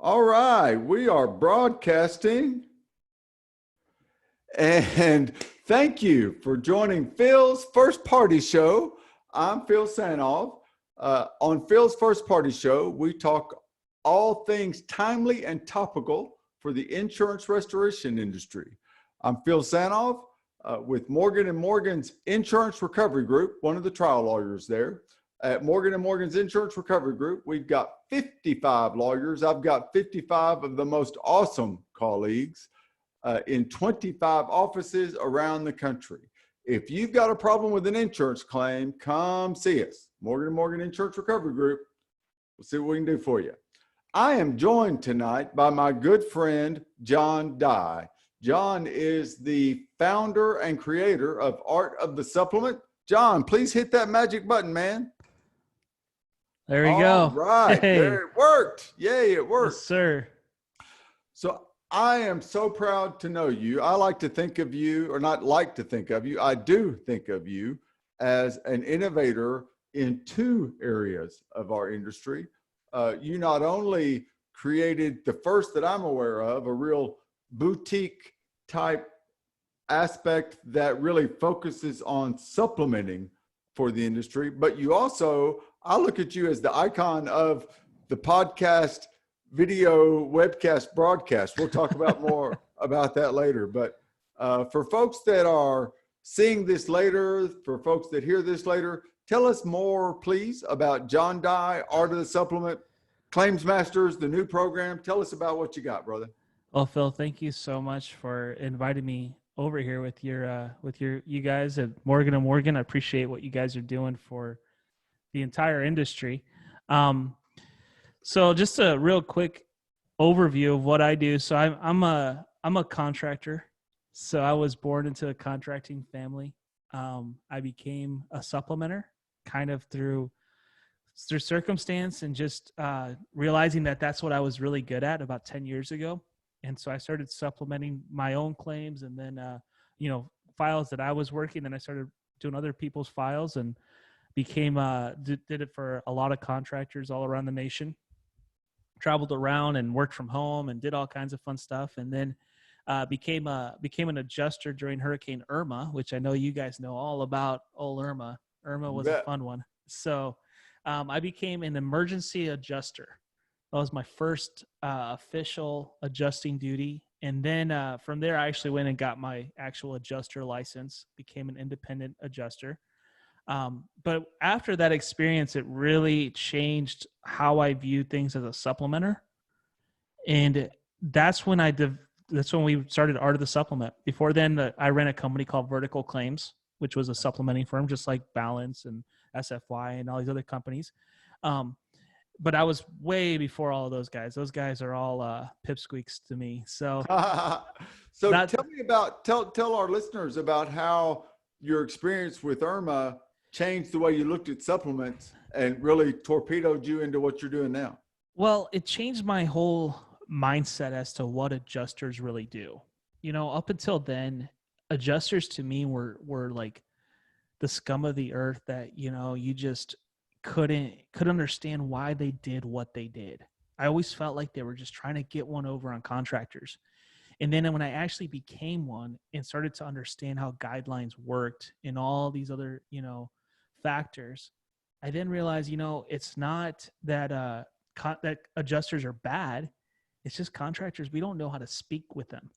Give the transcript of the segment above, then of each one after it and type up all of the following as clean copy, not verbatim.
All right, we are broadcasting. And thank you for joining Phil's First Party Show. I'm Phil Sanoff. On Phil's First Party Show, we talk all things timely and topical for the insurance restoration industry. I'm Phil Sanoff with Morgan & Morgan's Insurance Recovery Group, one of the trial lawyers there. At Morgan & Morgan's Insurance Recovery Group, we've got 55 lawyers. I've got 55 of the most awesome colleagues in 25 offices around the country. If you've got a problem with an insurance claim, come see us. Morgan & Morgan Insurance Recovery Group. We'll see what we can do for you. I am joined tonight by my good friend, John Dye. John is the founder and creator of Art of the Supplement. John, please hit that magic button, man. There we go. All right. Hey. There it worked. Yay, it worked. Yes, sir. So I am so proud to know you. I like to think of you, or not like to think of you, I do think of you as an innovator in two areas of our industry. You not only created the first that I'm aware of, a real boutique type aspect that really focuses on supplementing for the industry, but you also, I look at you as the icon of the podcast, video, webcast, broadcast. We'll talk about more about that later. But for folks that are seeing this later, for folks that hear this later, tell us more, please, about John Dye, Art of the Supplement, Claims Masters, the new program. Tell us about what you got, brother. Well, Phil, thank you so much for inviting me over here with you guys at Morgan & Morgan. I appreciate what you guys are doing for the entire industry. So just a real quick overview of what I do. So I'm a contractor. So I was born into a contracting family. I became a supplementer kind of through circumstance and just realizing that that's what I was really good at about 10 years ago. And so I started supplementing my own claims and then, files that I was working. Then I started doing other people's files and became, did it for a lot of contractors all around the nation. Traveled around and worked from home and did all kinds of fun stuff. And then became an adjuster during Hurricane Irma, which I know you guys know all about. Old Irma. Irma was a fun one. So I became an emergency adjuster. That was my first official adjusting duty. And then from there, I actually went and got my actual adjuster license, became an independent adjuster. But after that experience, it really changed how I viewed things as a supplementer. And that's when we started Art of the Supplement. Before then, I ran a company called Vertical Claims, which was a supplementing firm, just like Balance and SFY and all these other companies. But I was way before all of those guys. Those guys are all pipsqueaks to me. So, tell our listeners about how your experience with Irma changed the way you looked at supplements and really torpedoed you into what you're doing now. Well, it changed my whole mindset as to what adjusters really do. Up until then, adjusters to me were like the scum of the earth that, you just couldn't understand why they did what they did. I always felt like they were just trying to get one over on contractors. And then when I actually became one and started to understand how guidelines worked and all these other, factors, I then realized, it's not that that adjusters are bad. It's just contractors. We don't know how to speak with them.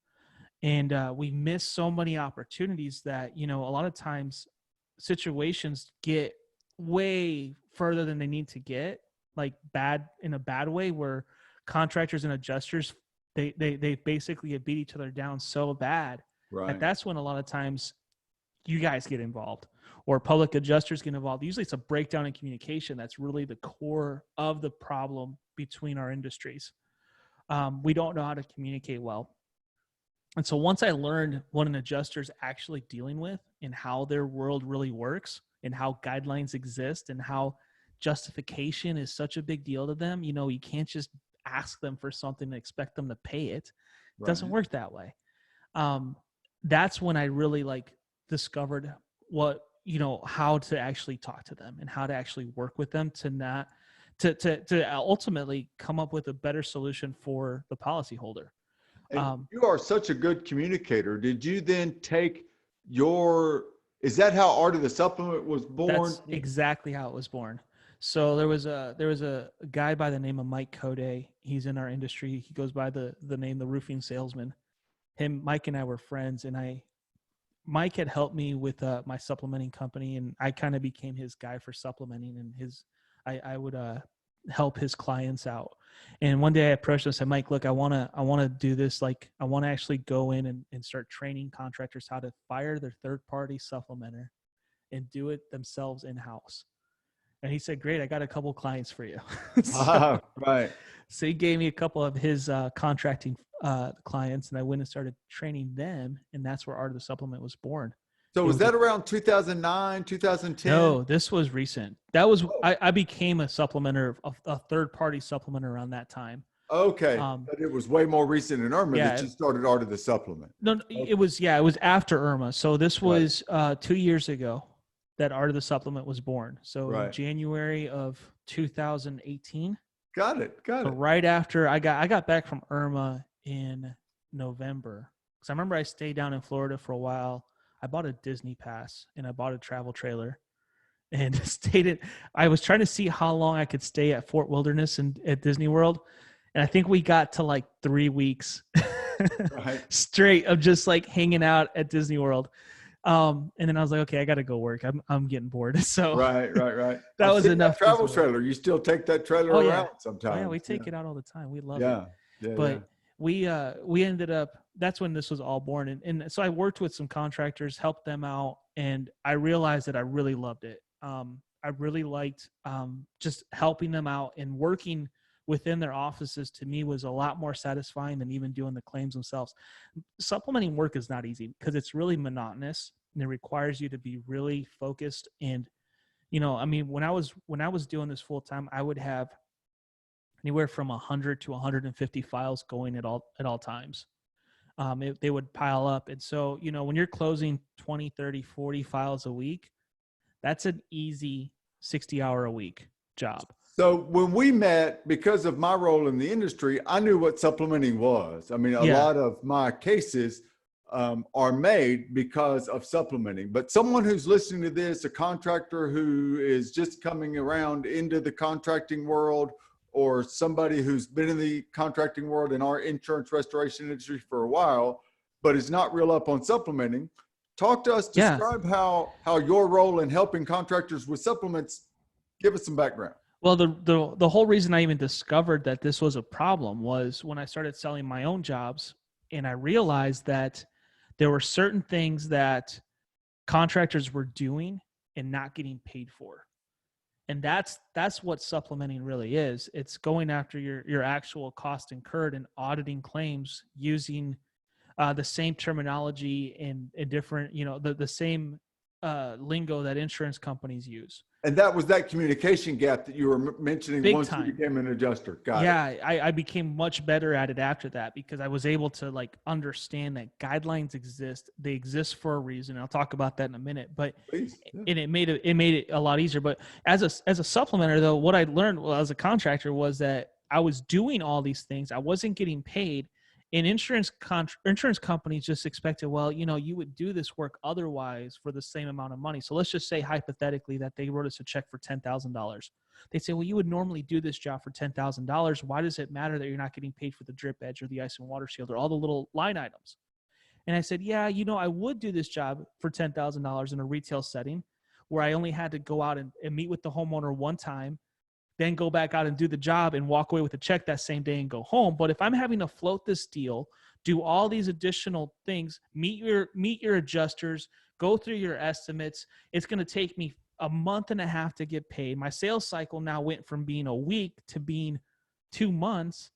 And we miss so many opportunities that, a lot of times situations get way further than they need to get, like in a bad way, where contractors and adjusters, they basically beat each other down so bad. Right. That's when a lot of times you guys get involved or public adjusters get involved. Usually it's a breakdown in communication. That's really the core of the problem between our industries. We don't know how to communicate well. And so once I learned what an adjuster is actually dealing with and how their world really works and how guidelines exist and how justification is such a big deal to them, you can't just ask them for something and expect them to pay it. It doesn't work that way. That's when I really discovered what, how to actually talk to them and how to actually work with them to not to ultimately come up with a better solution for the policyholder. And you are such a good communicator. Did you then take is that how Art of the Supplement was born? That's exactly how it was born. So there was a guy by the name of Mike Code. He's in our industry. He goes by the name the roofing salesman. Mike and I were friends, and Mike had helped me with my supplementing company, and I kind of became his guy for supplementing, and I would help his clients out. And one day I approached him and said, Mike, look, I want to do this. Like, I want to actually go in and start training contractors how to fire their third-party supplementer and do it themselves in-house. And he said, great, I got a couple clients for you. Right. So he gave me a couple of his contracting clients, and I went and started training them, and that's where Art of the Supplement was born. So was that around 2009, 2010? No, this was recent. That was I became a supplementer, a third-party supplementer around that time. Okay, but it was way more recent in Irma that you started Art of the Supplement. No, okay. It was after Irma. So this was 2 years ago that Art of the Supplement was born. So in January of 2018. Got it. So right after I got back from Irma in November. Because I remember I stayed down in Florida for a while. I bought a Disney pass and I bought a travel trailer and I was trying to see how long I could stay at Fort Wilderness and at Disney World. And I think we got to like 3 weeks straight of just like hanging out at Disney World. And then I was like, okay, I got to go work. I'm getting bored. So right. That was enough. That travel trailer. You still take that trailer around sometimes. Yeah, we take it out all the time. We love it. Yeah. But we ended up, that's when this was all born. And so I worked with some contractors, helped them out. And I realized that I really loved it. I really liked just helping them out, and working within their offices to me was a lot more satisfying than even doing the claims themselves. Supplementing work is not easy because it's really monotonous and it requires you to be really focused. And, I mean, when I was doing this full time, I would have anywhere from 100 to 150 files going at all times. They would pile up. And so, when you're closing 20, 30, 40 files a week, that's an easy 60-hour a week job. So when we met, because of my role in the industry, I knew what supplementing was. I mean, a lot of my cases are made because of supplementing. But someone who's listening to this, a contractor who is just coming around into the contracting world, or somebody who's been in the contracting world in our insurance restoration industry for a while, but is not real up on supplementing, talk to us, describe how your role in helping contractors with supplements. Give us some background. Well, the whole reason I even discovered that this was a problem was when I started selling my own jobs, and I realized that there were certain things that contractors were doing and not getting paid for. And that's what supplementing really is. It's going after your actual cost incurred and auditing claims using the same terminology and different, the same lingo that insurance companies use. And that was that communication gap that you were mentioning. Big once time. You became an adjuster. Got it. Yeah, I became much better at it after that because I was able to understand that guidelines exist. They exist for a reason. I'll talk about that in a minute. But and it made it a lot easier. But as a supplementer though, what I learned as a contractor was that I was doing all these things. I wasn't getting paid. And insurance companies just expected, well, you would do this work otherwise for the same amount of money. So let's just say hypothetically that they wrote us a check for $10,000. They say, well, you would normally do this job for $10,000. Why does it matter that you're not getting paid for the drip edge or the ice and water shield or all the little line items? And I said, yeah, I would do this job for $10,000 in a retail setting where I only had to go out and meet with the homeowner one time, then go back out and do the job and walk away with a check that same day and go home. But if I'm having to float this deal, do all these additional things, meet your adjusters, go through your estimates, it's going to take me a month and a half to get paid. My sales cycle now went from being a week to being 2 months.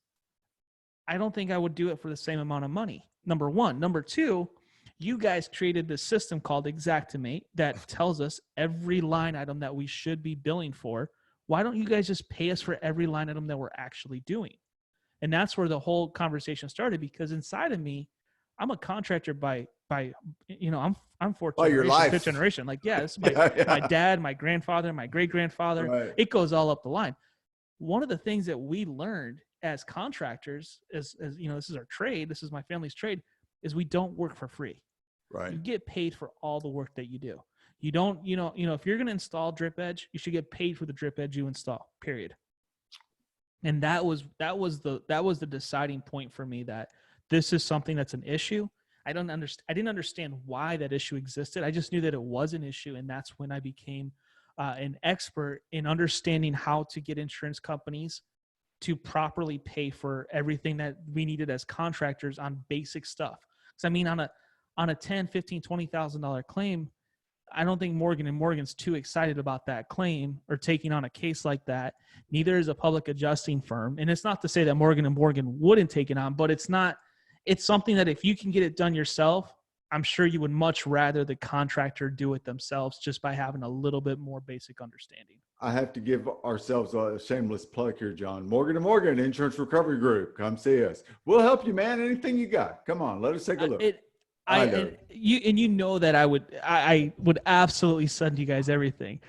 I don't think I would do it for the same amount of money. Number one. Number two, you guys created this system called Xactimate that tells us every line item that we should be billing for. Why don't you guys just pay us for every line item that we're actually doing? And that's where the whole conversation started, because inside of me, I'm a contractor by I'm fourth generation, fifth generation. Like, this is my dad, my grandfather, my great grandfather. Right. It goes all up the line. one of the things that we learned as contractors, as this is our trade, this is my family's trade, is we don't work for free. Right. You get paid for all the work that you do. You don't, if you're going to install drip edge, you should get paid for the drip edge you install, period. And that was the deciding point for me, that this is something that's an issue. I didn't understand why that issue existed. I just knew that it was an issue. And that's when I became an expert in understanding how to get insurance companies to properly pay for everything that we needed as contractors on basic stuff. Because I mean, on a $10,000, $15,000, $20,000 claim, I don't think Morgan & Morgan's too excited about that claim or taking on a case like that. Neither is a public adjusting firm. And it's not to say that Morgan & Morgan wouldn't take it on, but it's something that if you can get it done yourself, I'm sure you would much rather the contractor do it themselves, just by having a little bit more basic understanding. I have to give ourselves a shameless plug here, John. Morgan & Morgan Insurance Recovery Group. Come see us. We'll help you, man. Anything you got. Come on, let us take a look. You know that I would absolutely send you guys everything,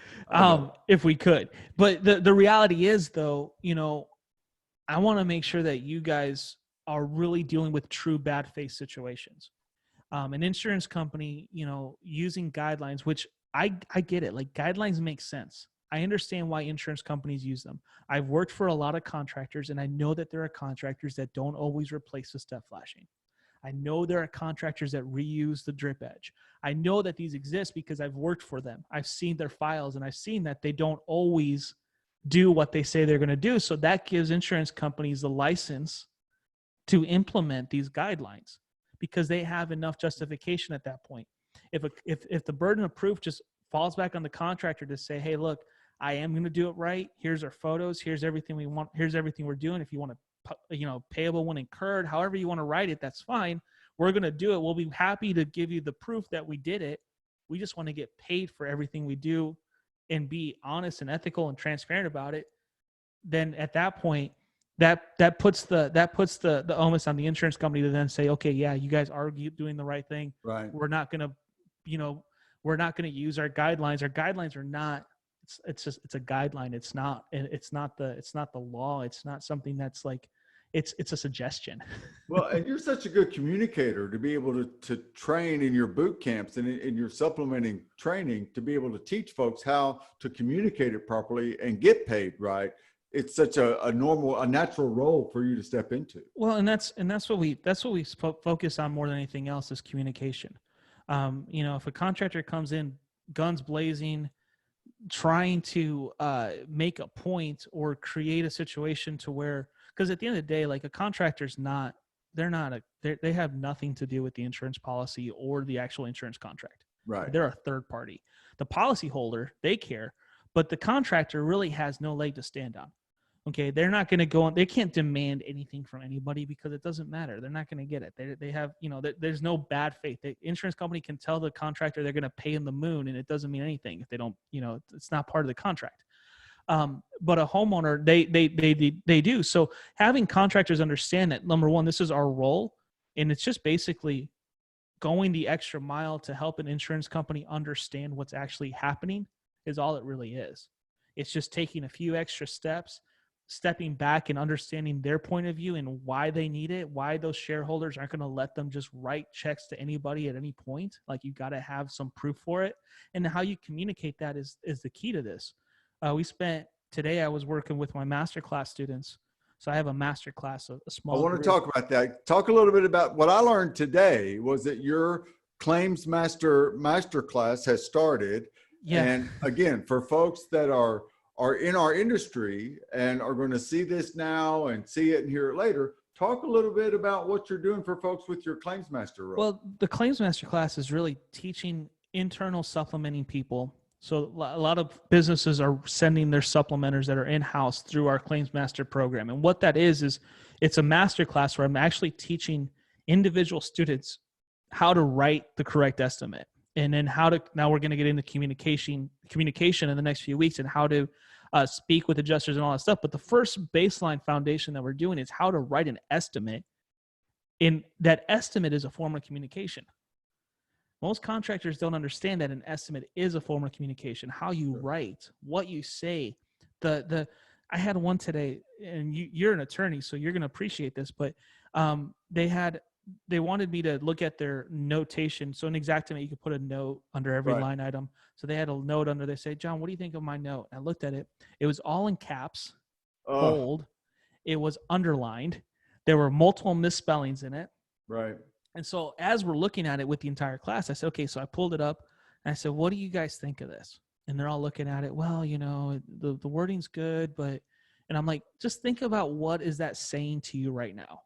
if we could. But the reality is, though, I want to make sure that you guys are really dealing with true bad faith situations. An insurance company, using guidelines, which I get it. Like, guidelines make sense. I understand why insurance companies use them. I've worked for a lot of contractors, and I know that there are contractors that don't always replace the step flashing. I know there are contractors that reuse the drip edge. I know that these exist because I've worked for them. I've seen their files, and I've seen that they don't always do what they say they're going to do. So that gives insurance companies the license to implement these guidelines, because they have enough justification at that point. If the burden of proof just falls back on the contractor to say, hey, look, I am going to do it right. Here's our photos. Here's everything we want. Here's everything we're doing. If you want to, payable when incurred, however you want to write it, that's fine. We're going to do it. We'll be happy to give you the proof that we did it. We just want to get paid for everything we do and be honest and ethical and transparent about it. Then at that point, that puts the onus on the insurance company to then say, okay, yeah, you guys are doing the right thing. Right. We're not going to, use our guidelines. Our guidelines are not, it's a guideline. It's not the law. It's not something that's like, it's a suggestion. Well, and you're such a good communicator to be able to train in your boot camps and in your supplementing training, to be able to teach folks how to communicate it properly and get paid right. It's such a natural role for you to step into. Well, and that's what we focus on more than anything else, is communication. If a contractor comes in guns blazing, trying to make a point or create a situation to where, because at the end of the day, like, a contractor's they have nothing to do with the insurance policy or the actual insurance contract. Right. They're a third party. The policyholder, they care, but the contractor really has no leg to stand on. Okay, they're not going to go on. They can't demand anything from anybody because it doesn't matter. They're not going to get it. They have, there's no bad faith. The insurance company can tell the contractor they're going to pay in the moon, and it doesn't mean anything if they don't. It's not part of the contract. But a homeowner, they do. So having contractors understand that, number one, this is our role, and it's just basically going the extra mile to help an insurance company understand what's actually happening, is all it really is. It's just taking a few extra steps, stepping back and understanding their point of view and why they need it, why those shareholders aren't going to let them just write checks to anybody at any point. Like, you got to have some proof for it. And how you communicate that is the key to this. Today I was working with my masterclass students. So I have a masterclass, a small I want group. to talk about that. Talk a little bit about what I learned today was that your Claims Masterclass has started. Yeah. And again, for folks that are in our industry and are going to see this now and see it and hear it later, talk a little bit about what you're doing for folks with your Claims Master role. Well, the Claims Master class is really teaching internal supplementing people. So a lot of businesses are sending their supplementers that are in-house through our Claims Master program. And what that is it's a master class where I'm actually teaching individual students how to write the correct estimate. And then now we're going to get into communication in the next few weeks, and how to speak with adjusters and all that stuff. But the first baseline foundation that we're doing is how to write an estimate. And that estimate is a form of communication. Most contractors don't understand that an estimate is a form of communication. How you write, what you say, I had one today, and you're an attorney, so you're going to appreciate this, but they wanted me to look at their notation. So in Xactimate, you could put a note under every Right. line item. So they had a note under, they say, John, what do you think of my note? And I looked at it. It was all in caps, bold. It was underlined. There were multiple misspellings in it. Right. And so as we're looking at it with the entire class, I said, okay, so I pulled it up and I said, what do you guys think of this? And they're all looking at it. Well, the wording's good, but, and I'm like, just think about what is that saying to you right now?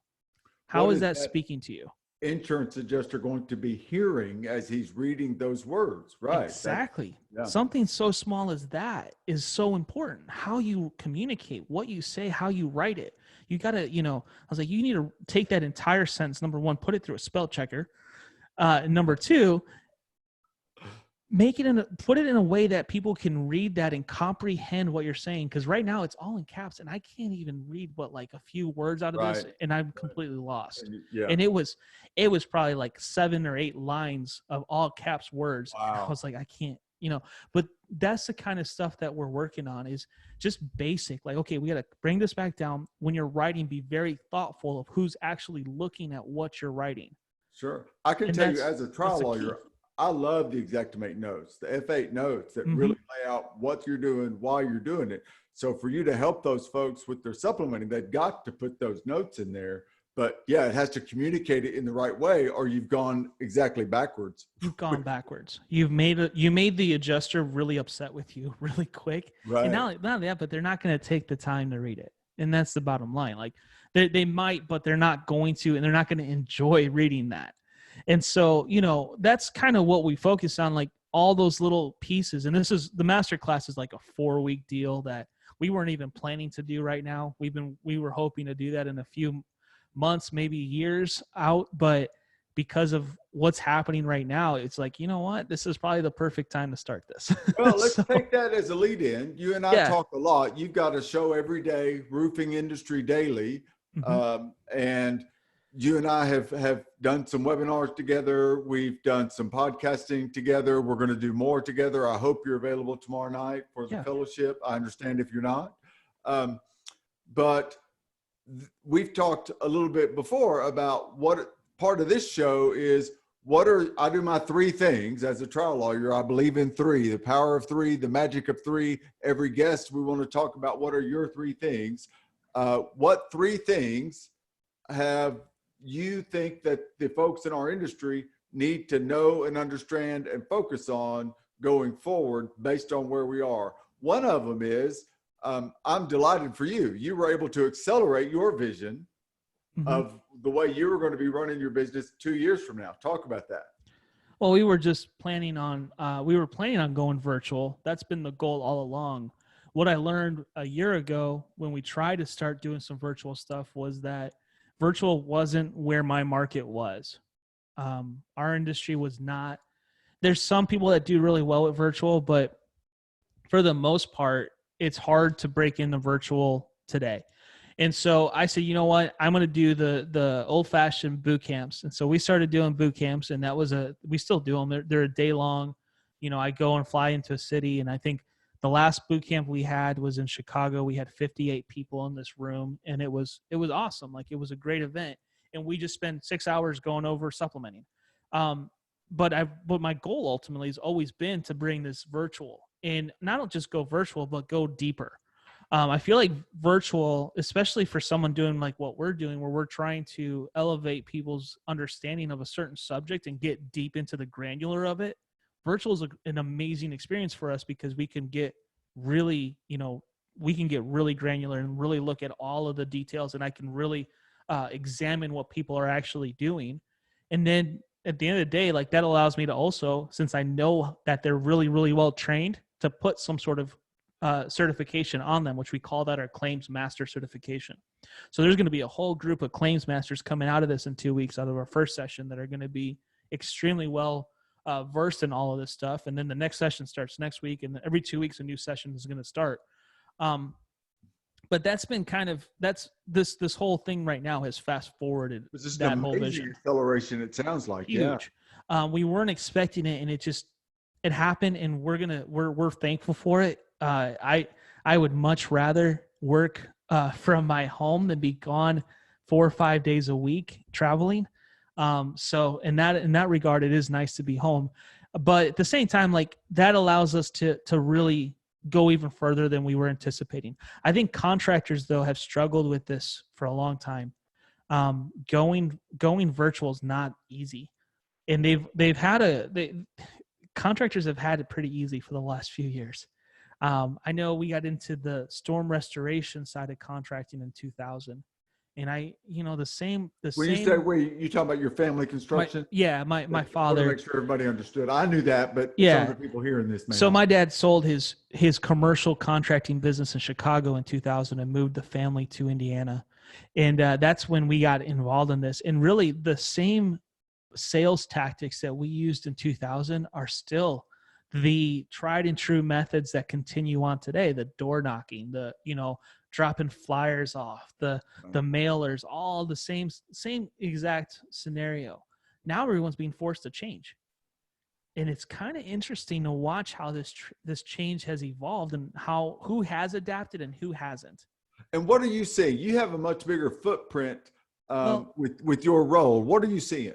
How is that speaking to you? Insurance adjuster going to be hearing as he's reading those words, right? Exactly. Something so small as that is so important. How you communicate, what you say, how you write it. You got to, I was like, you need to take that entire sentence. Number one, put it through a spell checker. And number two, put it in a way that people can read that and comprehend what you're saying. Because right now it's all in caps, and I can't even read but like a few words out of this, and I'm completely lost. And it was probably like 7 or 8 lines of all caps words. Wow. And I was like, I can't, But that's the kind of stuff that we're working on, is just basic. Like, okay, we got to bring this back down. When you're writing, be very thoughtful of who's actually looking at what you're writing. Sure, I can tell you as a trial lawyer, I love the Xactimate notes, the F8 notes that really lay out what you're doing, why you're doing it. So for you to help those folks with their supplementing, they've got to put those notes in there. But yeah, it has to communicate it in the right way, or you've gone exactly backwards. You've gone backwards. You made the adjuster really upset with you really quick. Right. And not only that, but they're not going to take the time to read it. And that's the bottom line. Like they might, but they're not going to, and they're not going to enjoy reading that. And so, that's kind of what we focus on, like all those little pieces. And the master class is like a 4-week deal that we weren't even planning to do right now. We were hoping to do that in a few months, maybe years out. But because of what's happening right now, it's like, you know what? This is probably the perfect time to start this. Well, let's take that as a lead in. You and I talk a lot. You've got a show every day, Roofing Industry Daily. And you and I have done some webinars together. We've done some podcasting together. We're going to do more together. I hope you're available tomorrow night for the fellowship. I understand if you're not. But we've talked a little bit before about what part of this show is. I do my 3 things as a trial lawyer. I believe in 3, the power of 3, the magic of 3. Every guest, we want to talk about what are your 3 things. What 3 things have you think that the folks in our industry need to know and understand and focus on going forward based on where we are? One of them is, I'm delighted for you. You were able to accelerate your vision of the way you were going to be running your business 2 years from now. Talk about that. Well, we were just planning on going virtual. That's been the goal all along. What I learned a year ago when we tried to start doing some virtual stuff was that virtual wasn't where my market was. Our industry was not. There's some people that do really well with virtual, but for the most part, it's hard to break into virtual today. And so I said, you know what? I'm going to do the old-fashioned boot camps. And so we started doing boot camps, and we still do them. They're a day long. I go and fly into a city, and I think the last boot camp we had was in Chicago. We had 58 people in this room, and it was awesome. Like, it was a great event, and we just spent 6 hours going over supplementing. But my goal ultimately has always been to bring this virtual, and not just go virtual, but go deeper. I feel like virtual, especially for someone doing like what we're doing, where we're trying to elevate people's understanding of a certain subject and get deep into the granular of it. Virtual is an amazing experience for us because we can get really, really granular and really look at all of the details, and I can really examine what people are actually doing. And then at the end of the day, like, that allows me to also, since I know that they're really, really well trained, to put some sort of certification on them, which we call that our claims master certification. So there's going to be a whole group of claims masters coming out of this in 2 weeks, out of our first session, that are going to be extremely well versed in all of this stuff. And then the next session starts next week, and every 2 weeks a new session is going to start. But that's been this whole thing right now has fast forwarded that whole vision. Acceleration, it sounds like. Huge. Yeah. We weren't expecting it, and it happened, and we're thankful for it. I would much rather work from my home than be gone 4 or 5 days a week traveling. So in that regard, it is nice to be home. But at the same time, like that allows us to really go even further than we were anticipating. I think contractors though have struggled with this for a long time. Going virtual is not easy, and contractors have had it pretty easy for the last few years. I know we got into the storm restoration side of contracting in 2000, and the same. When you say you talking about your family construction? My I father. want to make sure everybody understood. I knew that, but Yeah. some of the people hearing this may So not. my dad sold his commercial contracting business in Chicago in 2000 and moved the family to Indiana, and that's when we got involved in this. And really, the same sales tactics that we used in 2000 are still the tried and true methods that continue on today. The door knocking, the dropping flyers off, the mailers, all the same exact scenario. Now everyone's being forced to change. And it's kind of interesting to watch how this change has evolved and who has adapted and who hasn't. And what are you seeing? You have a much bigger footprint with your role. What are you seeing?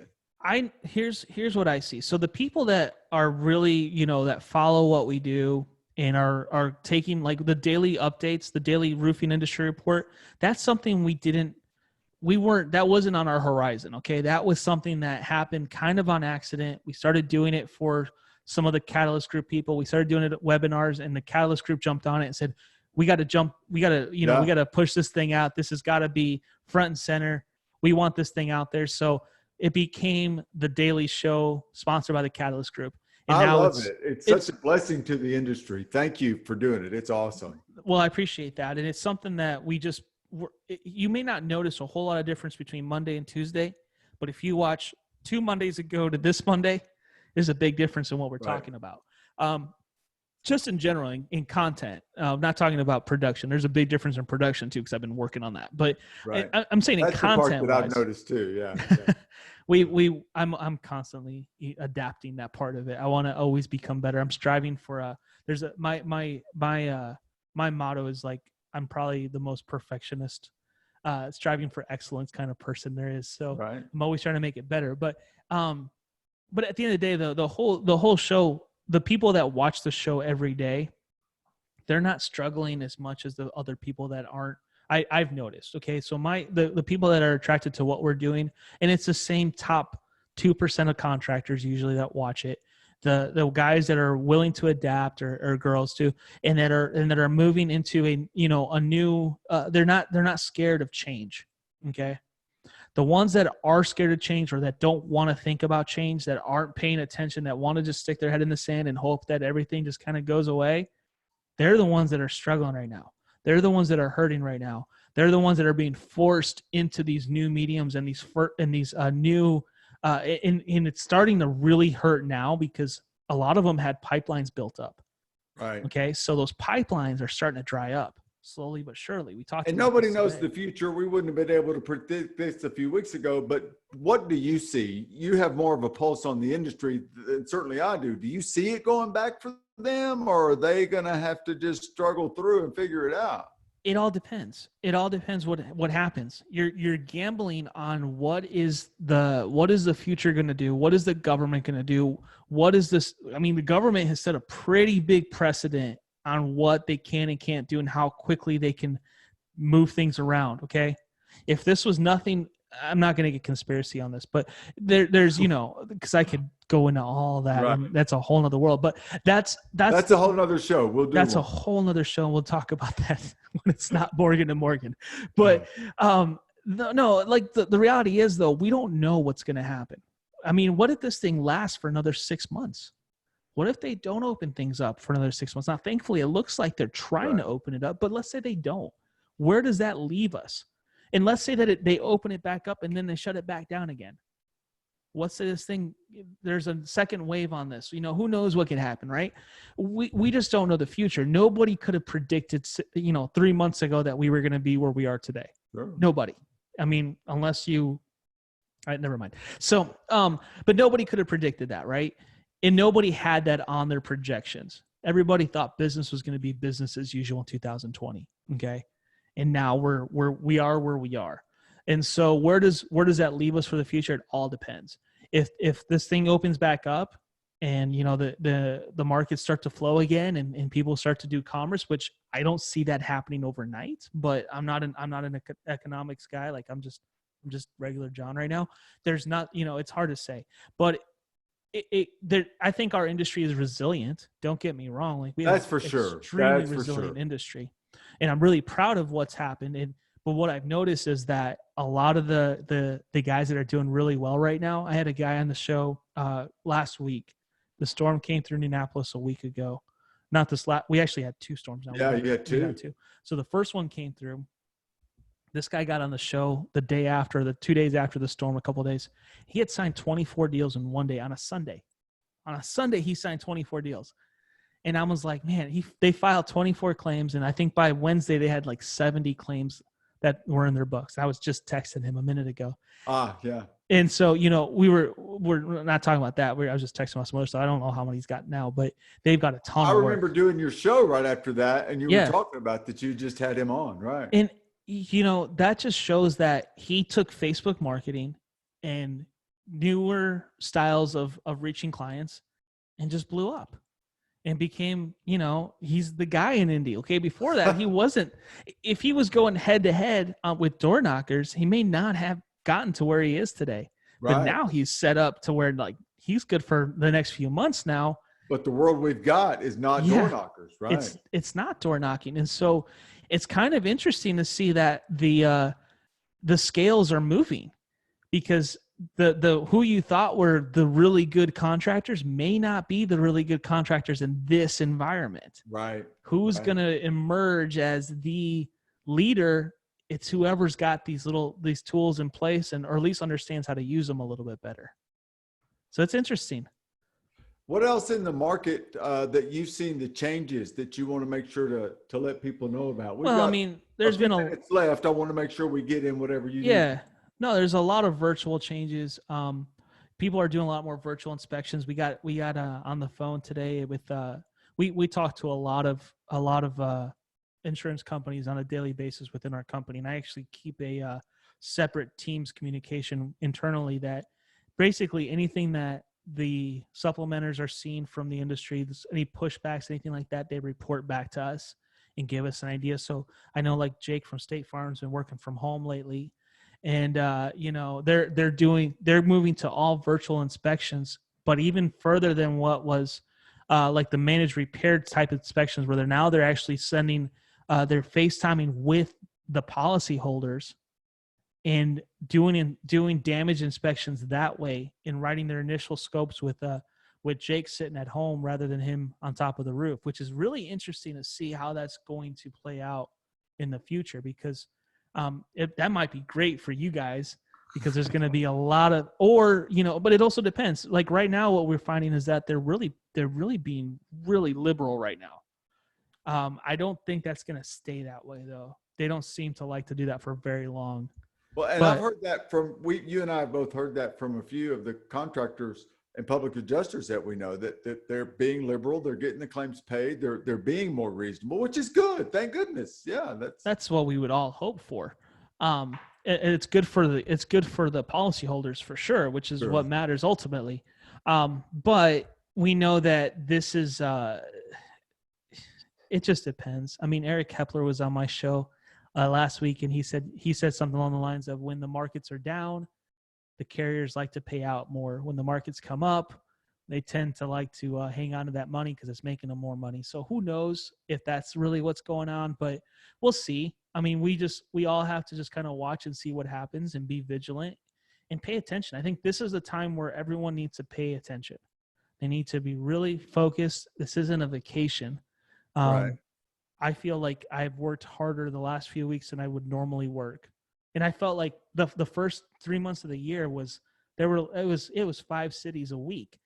Here's what I see. So the people that are really, that follow what we do and are taking like the daily updates, the daily roofing industry report, that's something that wasn't on our horizon. Okay. That was something that happened kind of on accident. We started doing it for some of the Catalyst Group people. We started doing it at webinars, and the Catalyst Group jumped on it and said, we got to push this thing out. This has got to be front and center. We want this thing out there. So it became the daily show sponsored by the Catalyst Group. And I now love it. It's such a blessing to the industry. Thank you for doing it. It's awesome. Well, I appreciate that. And it's something that you may not notice a whole lot of difference between Monday and Tuesday, but if you watch 2 Mondays ago to this Monday, there's a big difference in what we're talking about. Just in general, in content, not talking about production. There's a big difference in production too, because I've been working on that. But I'm saying that's in content, the part that I've noticed too. Yeah. I'm constantly adapting that part of it. I want to always become better. I'm striving for my motto is like, I'm probably the most perfectionist, striving for excellence kind of person there is. So I'm always trying to make it better. But at the end of the day, the whole show, the people that watch the show every day, they're not struggling as much as the other people that aren't. I've noticed. Okay. So the people that are attracted to what we're doing, and it's the same top 2% of contractors usually that watch it. The guys that are willing to adapt or girls too, and that are moving into a new, they're not scared of change. Okay. The ones that are scared of change or that don't want to think about change, that aren't paying attention, that want to just stick their head in the sand and hope that everything just kind of goes away, they're the ones that are struggling right now. They're the ones that are hurting right now. They're the ones that are being forced into these new mediums and these new, and it's starting to really hurt now because a lot of them had pipelines built up. Right. Okay. So those pipelines are starting to dry up slowly but surely. We talked, and nobody knows the future. We wouldn't have been able to predict this a few weeks ago. But what do you see? You have more of a pulse on the industry than certainly I do. Do you see it going back for them, or are they going to have to just struggle through and figure it out? It all depends. It all depends what happens. You're gambling on what is the future going to do? What is the government going to do? What is this? I mean, the government has set a pretty big precedent on what they can and can't do and how quickly they can move things around. Okay. If this was nothing, I'm not going to get conspiracy on this, but there's, because I could go into all that. Right. And that's a whole nother world, but that's a whole nother show. A whole nother show. And we'll talk about that when it's not Morgan and Morgan, but, no, like the reality is though, we don't know what's going to happen. I mean, what if this thing lasts for another 6 months? What if they don't open things up for another 6 months? Now, thankfully, it looks like they're trying to open it up, but let's say they don't. Where does that leave us? And let's say that they open it back up and then they shut it back down again. Let's say this thing, there's a second wave on this. Who knows what could happen, right? We just don't know the future. Nobody could have predicted, 3 months ago that we were going to be where we are today. Sure. Nobody. I mean, unless you, all right, never mind. So, but nobody could have predicted that, right? And nobody had that on their projections. Everybody thought business was going to be business as usual in 2020. Okay. and now we are where we are. And so where does that leave us for the future? It all depends. If this thing opens back up and the markets start to flow again and people start to do commerce, which I don't see that happening overnight, but I'm not an economics guy. Like I'm just regular John right now. There's not, it's hard to say, but I think our industry is resilient. Don't get me wrong. Like we have That's for sure. extremely That's for resilient sure. industry, and I'm really proud of what's happened. But what I've noticed is that a lot of the guys that are doing really well right now. I had a guy on the show last week. The storm came through Indianapolis a week ago. Not this last. We actually had two storms now. Yeah, you had two. We got two. So the first one came through. This guy got on the show the day after, the 2 days after the storm, a couple of days. He had signed 24 deals in one day on a Sunday. On a Sunday, he signed 24 deals. And I was like, man, they filed 24 claims. And I think by Wednesday, they had like 70 claims that were in their books. I was just texting him a minute ago. Yeah. And so, we're not talking about that. I was just texting about some other stuff. I don't know how many he's got now, but they've got a ton of work. I remember doing your show right after that. And you were talking about that you just had him on, right? And, that just shows that he took Facebook marketing and newer styles of reaching clients and just blew up and became, he's the guy in Indy. Okay. Before that, he wasn't. If he was going head to head with door knockers, he may not have gotten to where he is today. Right. But now he's set up to where like he's good for the next few months now. But the world we've got is not door knockers, right? It's not door knocking. And so it's kind of interesting to see that the scales are moving, because the who you thought were the really good contractors may not be the really good contractors in this environment. Right. Who's going to emerge as the leader? It's whoever's got these tools in place or at least understands how to use them a little bit better. So it's interesting. What else in the market that you've seen the changes that you want to make sure to let people know about? There's been minutes left. I want to make sure we get in whatever you need. Yeah. No, there's a lot of virtual changes. People are doing a lot more virtual inspections. We got on the phone today with we talk to a lot of insurance companies on a daily basis within our company, and I actually keep a separate Teams communication internally that basically anything that the supplementers are seeing from the industry, any pushbacks, anything like that, they report back to us and give us an idea. So I know like Jake from State Farm's been working from home lately, and they're moving to all virtual inspections, but even further than what was like the managed repair type inspections, where they're actually sending they're FaceTiming with the policyholders and doing damage inspections that way, and writing their initial scopes with Jake sitting at home rather than him on top of the roof, which is really interesting to see how that's going to play out in the future, because that might be great for you guys, because there's going to be a lot of, but it also depends. Like right now, what we're finding is that they're really being really liberal right now. I don't think that's going to stay that way though. They don't seem to like to do that for very long. Well, and I've heard that you and I have both heard that from a few of the contractors and public adjusters that we know, that they're being liberal, they're getting the claims paid, they're being more reasonable, which is good. Thank goodness. Yeah, that's what we would all hope for. It's good for the policyholders for sure, which is what matters ultimately. But we know that this is it just depends. I mean, Eric Kepler was on my show last week, and he said something along the lines of, when the markets are down, the carriers like to pay out more. When the markets come up, they tend to like to hang on to that money because it's making them more money. So who knows if that's really what's going on, but we'll see. I mean, we all have to just kind of watch and see what happens and be vigilant and pay attention. I think this is a time where everyone needs to pay attention. They need to be really focused. This isn't a vacation. Right. I feel like I've worked harder the last few weeks than I would normally work. And I felt like the first 3 months of the year it was 5 cities a week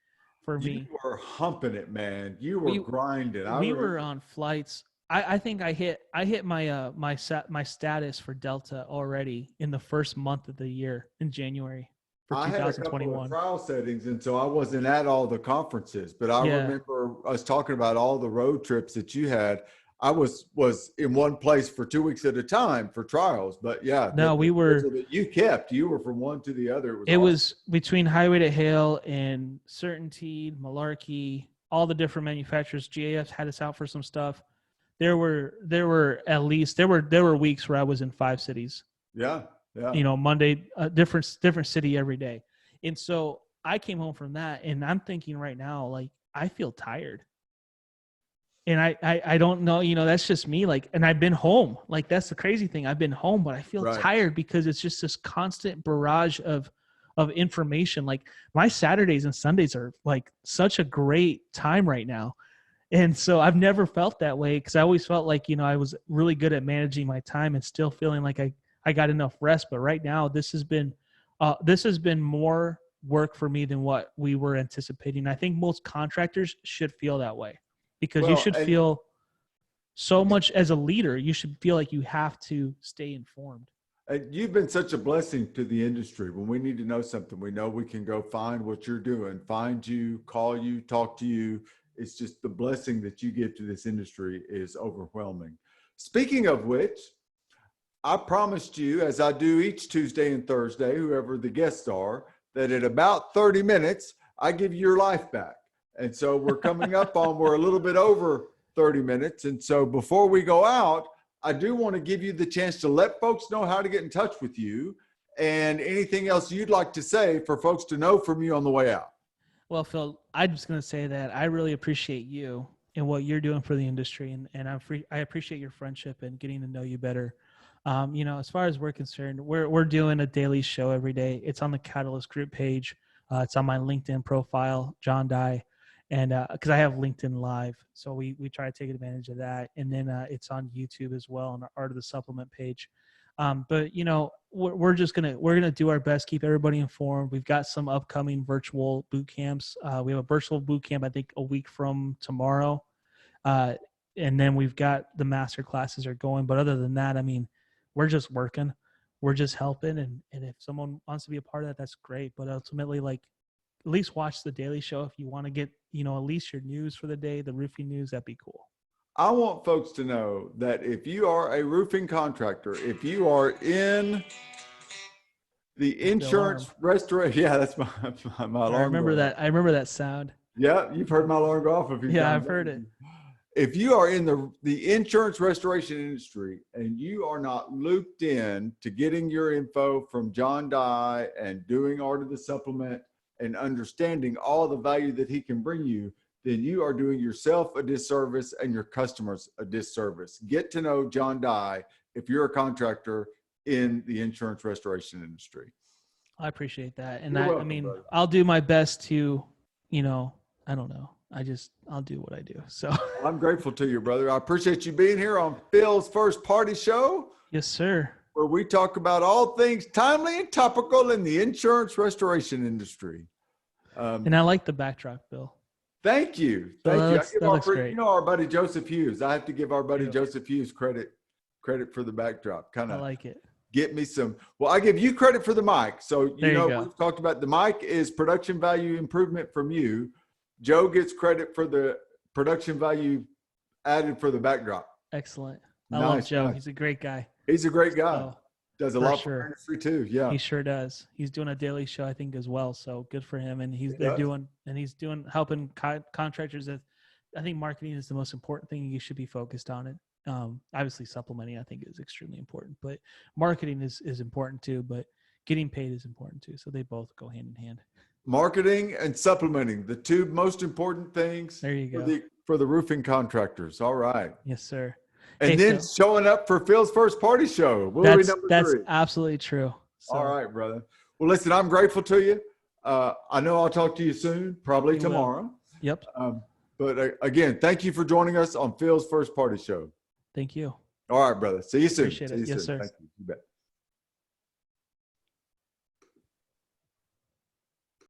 for me. You were humping it, man. You were grinding. We were on flights. I think I hit my my status for Delta already in the first month of the year in January for 2021. I had a couple of trial settings, and so I wasn't at all the conferences, but I remember us talking about all the road trips that you had. I was in one place for 2 weeks at a time for trials, but yeah, No, we were. that you were from one to the other. It awesome. was between Highway to Hail and Certainty, Malarkey, all the different manufacturers. GAF had us out for some stuff. There were weeks where I was in 5 cities. Yeah. Monday, different city every day. And so I came home from that, and I'm thinking right now, like, I feel tired. And I don't know, that's just me. Like, and I've been home. Like, that's the crazy thing. I've been home, but I feel tired because it's just this constant barrage of information. Like, my Saturdays and Sundays are like such a great time right now. And so I've never felt that way, because I always felt like, I was really good at managing my time and still feeling like I got enough rest. But right now, this has been more work for me than what we were anticipating. I think most contractors should feel that way, because you should feel so much as a leader. You should feel like you have to stay informed. You've been such a blessing to the industry. When we need to know something, we know we can go find what you're doing, find you, call you, talk to you. It's just the blessing that you give to this industry is overwhelming. Speaking of which, I promised you, as I do each Tuesday and Thursday, whoever the guests are, that at about 30 minutes, I give you your life back. And so we're coming up on, we're a little bit over 30 minutes. And so before we go out, I do want to give you the chance to let folks know how to get in touch with you and anything else you'd like to say for folks to know from you on the way out. Well, Phil, I'm just going to say that I really appreciate you and what you're doing for the industry. And I appreciate your friendship and getting to know you better. As far as we're concerned, we're doing a daily show every day. It's on the Catalyst group page. It's on my LinkedIn profile, John Dye. And because I have LinkedIn Live, so we try to take advantage of that. And then it's on YouTube as well on our Art of the Supplement page. But we're gonna do our best, keep everybody informed. We've got some upcoming virtual boot camps. We have a virtual boot camp, I think, a week from tomorrow, and then we've got the master classes are going. But other than that, I mean, we're just working, we're just helping, and if someone wants to be a part of that, that's great. But ultimately, like, at least watch the daily show if you want to get at least your news for the day, the roofing news. That'd be cool. I want folks to know that if you are a roofing contractor, if you are in the insurance restoration, yeah, that's my alarm. I remember that. I remember that sound. Yeah, you've heard my alarm go off a few times. Yeah, I've heard it. If you are in the insurance restoration industry and you are not looped in to getting your info from John Dye and doing Art of the Supplement and understanding all the value that he can bring you, then you are doing yourself a disservice and your customers a disservice. Get to know John Dye if you're a contractor in the insurance restoration industry. I appreciate that. And brother. I'll do my best to, I don't know. I'll do what I do. So I'm grateful to you, brother. I appreciate you being here on Phil's First Party Show. Yes, sir. Where we talk about all things timely and topical in the insurance restoration industry. And I like the backdrop, Bill. Thank you. Thank you. Great. Our buddy Joseph Hughes. I have to give our buddy Joseph Hughes credit for the backdrop. I like it. Get me some. Well, I give you credit for the mic. So, we've talked about the mic is production value improvement from you. Joe gets credit for the production value added for the backdrop. Excellent. I love Joe. He's a great guy. He's a great guy. So, does a lot for the industry too. Yeah, he sure does. He's doing a daily show, I think, as well. So good for him. And he's helping contractors. I think marketing is the most important thing you should be focused on it. Obviously supplementing, I think, is extremely important, but marketing is important too, but getting paid is important too. So they both go hand in hand. Marketing and supplementing, the two most important things. There you go. For the roofing contractors. All right. Yes, sir. And then showing up for Phil's First Party Show. That's absolutely true. So, all right, brother. Well, listen, I'm grateful to you. I know I'll talk to you soon, probably tomorrow. Yep. But again, thank you for joining us on Phil's First Party Show. Thank you. All right, brother. See you soon. Appreciate it. Yes, sir. Thank you. You bet.